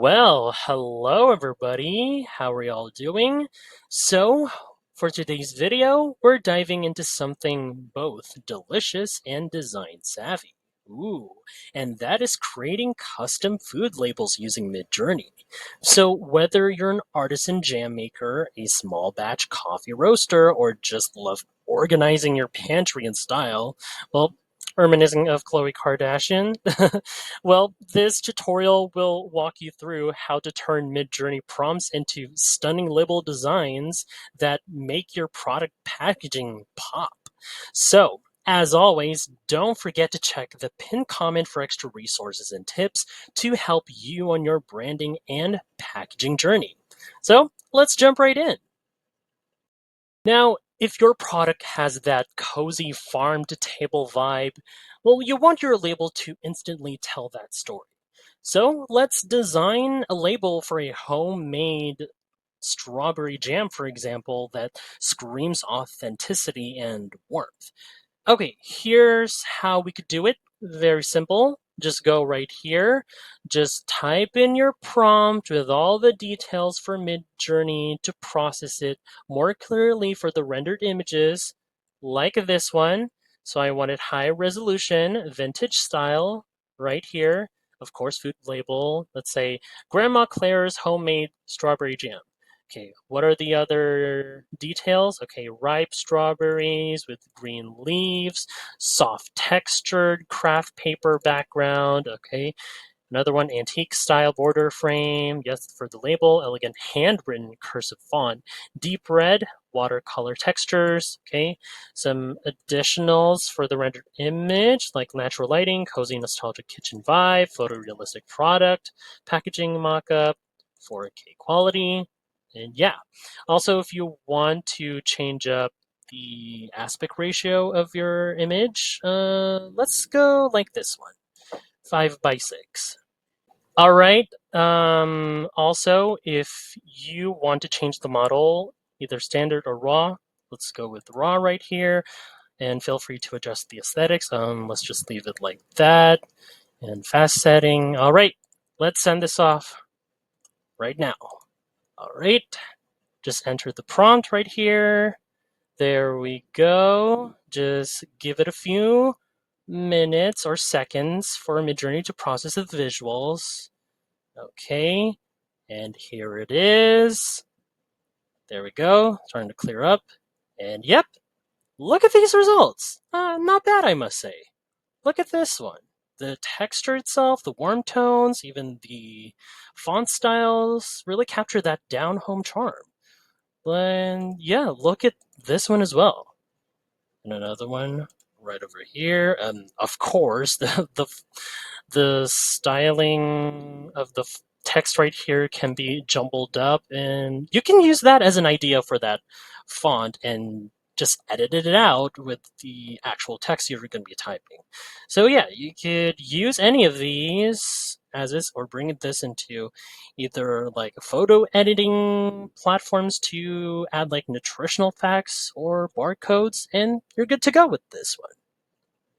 Well, hello everybody. How are y'all doing? So, for today's video, we're diving into something both delicious and design savvy. Ooh, and that is creating custom food labels using Midjourney. So, whether you're an artisan jam maker, a small batch coffee roaster, or just love organizing your pantry in style, well, reminiscing of Khloe Kardashian. Well, this tutorial will walk you through how to turn Midjourney prompts into stunning label designs that make your product packaging pop. So, as always, don't forget to check the pinned comment for extra resources and tips to help you on your branding and packaging journey. So, let's jump right in. Now, if your product has that cozy farm to table vibe, well, you want your label to instantly tell that story. So let's design a label for a homemade strawberry jam, for example, that screams authenticity and warmth. Okay, here's how we could do it. Very simple. Just go right here. Just type in your prompt with all the details for Midjourney to process it more clearly for the rendered images, like this one. So I wanted high resolution, vintage style, right here. Of course, food label. Let's say Grandma Claire's homemade strawberry jam. Okay, what are the other details? Okay, ripe strawberries with green leaves, soft textured craft paper background. Okay, another one, antique style border frame. Yes, for the label, elegant handwritten cursive font, deep red, watercolor textures. Okay, some additionals for the rendered image, like natural lighting, cozy nostalgic kitchen vibe, photorealistic product, packaging mockup, 4K quality. And yeah, also if you want to change up the aspect ratio of your image, let's go like this one, 5:6. All right. Also, if you want to change the model, either standard or raw, let's go with raw right here, and feel free to adjust the aesthetics. Let's just leave it like that, and fast setting. All right, let's send this off right now. All right, just enter the prompt right here. There we go. Just give it a few minutes or seconds for Midjourney to process the visuals. Okay, and here it is. There we go. Starting to clear up. And yep, look at these results. Not bad, I must say. Look at this one. The texture itself, the warm tones, even the font styles really capture that down home charm. And yeah, look at this one as well. And another one right over here. And of course, the styling of the text right here can be jumbled up, and you can use that as an idea for that font and just edit it out with the actual text you're going to be typing. So yeah, you could use any of these as is, or bring this into either like photo editing platforms to add like nutritional facts or barcodes, and you're good to go with this one.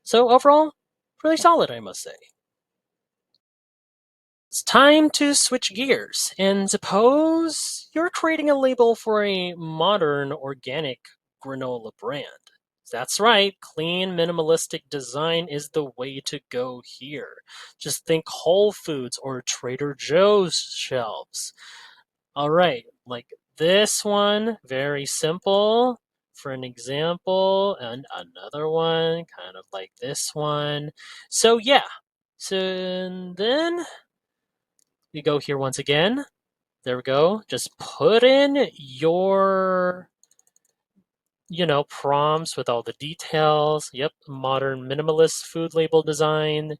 So overall, really solid, I must say. It's time to switch gears, and suppose you're creating a label for a modern organic granola brand. That's right, clean, minimalistic design is the way to go here. Just think Whole Foods or Trader Joe's shelves. All right, like this one, very simple for an example, and another one, kind of like this one. So, yeah, so then we go here once again. There we go. Just put in your, prompts with all the details. Yep, modern minimalist food label design.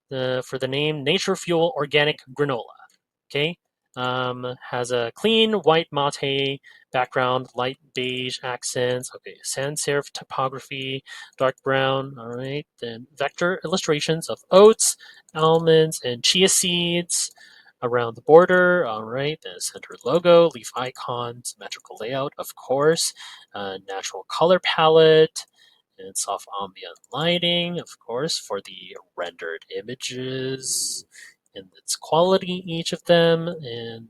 For the name, Nature Fuel Organic Granola. Okay, has a clean white mate background, light beige accents. Okay, sans serif typography, dark brown. All right, then vector illustrations of oats, almonds, and chia seeds around the border. All right, the center logo, leaf icon, symmetrical layout, of course, natural color palette, and soft ambient lighting, of course, for the rendered images. and its quality, each of them, and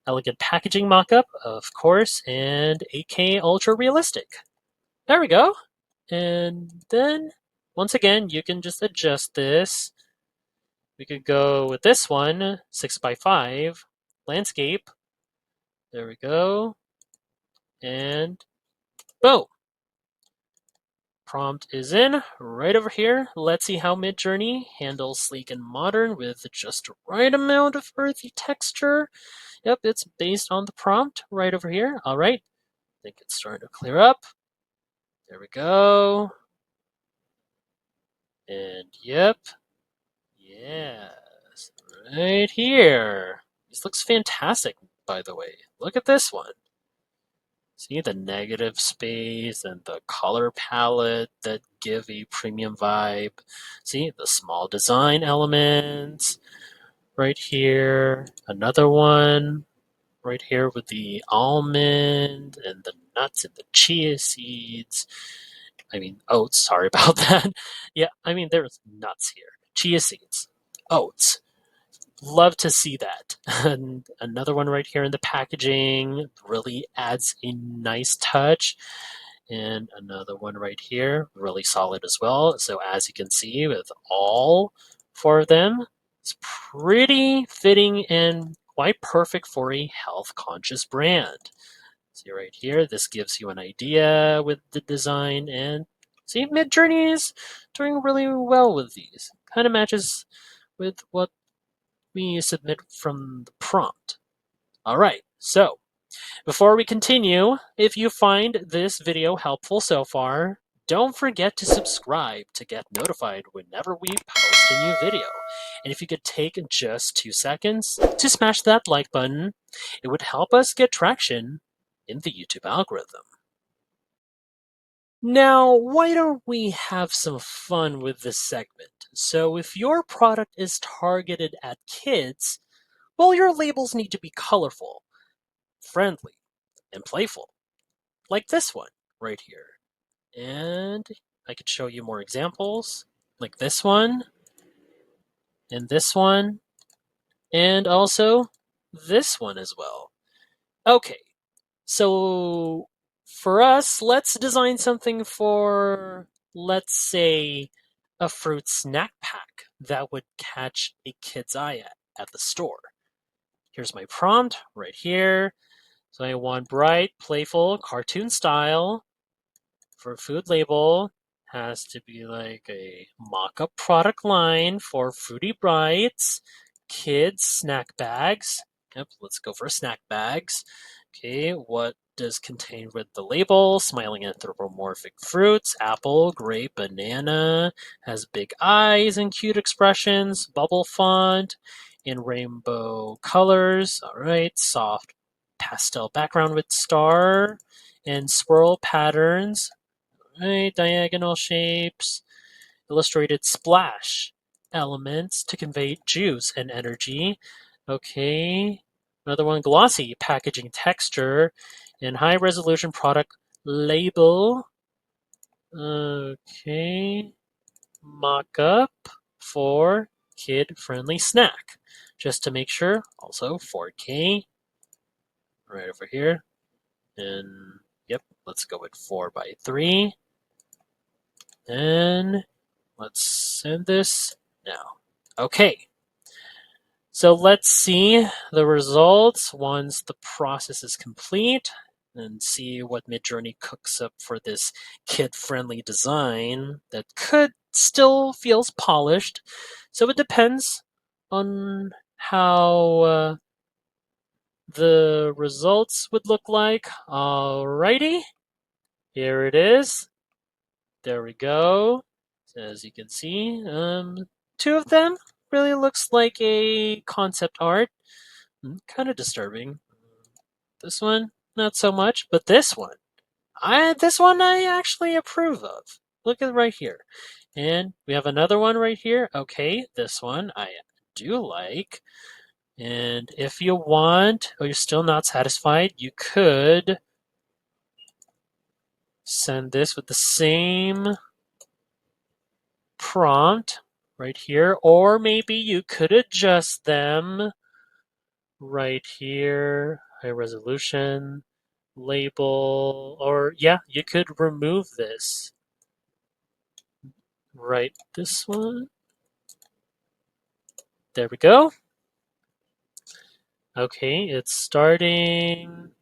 elegant packaging mockup, of course, and 8K ultra realistic. There we go. And then once again, you can just adjust this. We could go with this one, 6x5 landscape. There we go. And boom. Prompt is in right over here. Let's see how Midjourney handles sleek and modern with just the right amount of earthy texture. Yep, it's based on the prompt right over here. All right. I think it's starting to clear up. There we go. And yep. Yes. Right here. This looks fantastic, by the way. Look at this one. See the negative space and the color palette that give a premium vibe. See the small design elements right here. Another one right here with the almond and the nuts and the chia seeds. I mean, oats, sorry about that. Yeah, I mean, there's nuts here. Chia seeds, oats. Love to see that. And another one right here in the packaging really adds a nice touch. And another one right here, really solid as well. So as you can see with all four of them, it's pretty fitting and quite perfect for a health conscious brand. See right here, this gives you an idea with the design, and see Midjourney is doing really well with these. Kind of matches with what we submit from the prompt. All right, so before we continue, if you find this video helpful so far, don't forget to subscribe to get notified whenever we post a new video. And if you could take just 2 seconds to smash that like button, it would help us get traction in the YouTube algorithm. Now, why don't we have some fun with this segment? So if your product is targeted at kids, well, your labels need to be colorful, friendly, and playful, like this one right here. And I could show you more examples, like this one, and also this one as well. Okay, so for us, let's design something for, let's say, a fruit snack pack that would catch a kid's eye at the store. Here's my prompt right here. So I want bright, playful, cartoon style for food label. Has to be like a mock-up product line for Fruity Bites, kids snack bags. Yep, let's go for snack bags. Okay, what does contain with the label? Smiling anthropomorphic fruits, apple, grape, banana, has big eyes and cute expressions, bubble font in rainbow colors. All right, soft pastel background with star and swirl patterns. All right, diagonal shapes, illustrated splash elements to convey juice and energy. Okay, another one, glossy packaging texture and high resolution product label. Okay, mock up for kid friendly snack. Just to make sure, also 4K right over here. And yep, let's go with 4x3. And let's send this now. Okay, so let's see the results once the process is complete and see what Midjourney cooks up for this kid-friendly design that could still feels polished. So it depends on how the results would look like. Alrighty, here it is. There we go. So as you can see, two of them really looks like a concept art. Kind of disturbing. This one, not so much, but this one I actually approve of. Look at right here. And we have another one right here. Okay, this one I do like. And if you want, or you're still not satisfied, you could send this with the same prompt right here, or maybe you could adjust them right here, high resolution, label, or yeah, you could remove this. Right, this one. There we go. Okay, it's starting.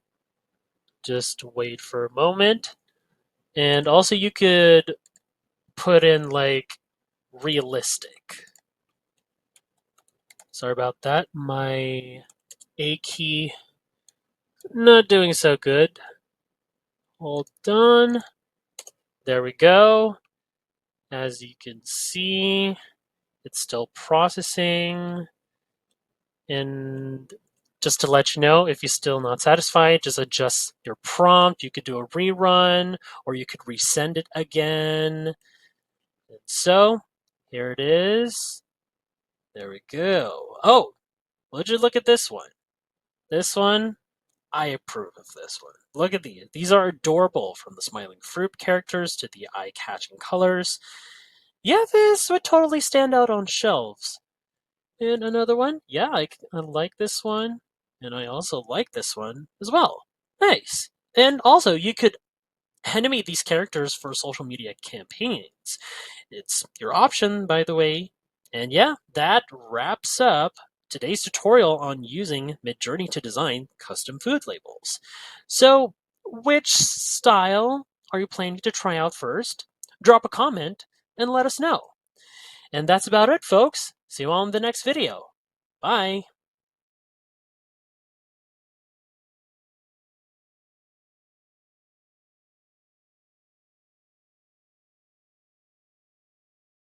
Just wait for a moment. And also you could put in like realistic. Sorry about that. My A key not doing so good. Hold on. There we go. As you can see, it's still processing. And just to let you know, if you're still not satisfied, just adjust your prompt. You could do a rerun, or you could resend it again. And so, here it is. There we go. Oh, would you look at this one? This one, I approve of this one. Look at these. These are adorable, from the smiling fruit characters to the eye-catching colors. Yeah, this would totally stand out on shelves. And another one, yeah, I like this one. And I also like this one as well. Nice. And also, you could animate these characters for social media campaigns. It's your option, by the way. And yeah, that wraps up today's tutorial on using Midjourney to design custom food labels. So, which style are you planning to try out first? Drop a comment and let us know. And that's about it, folks. See you all in the next video. Bye.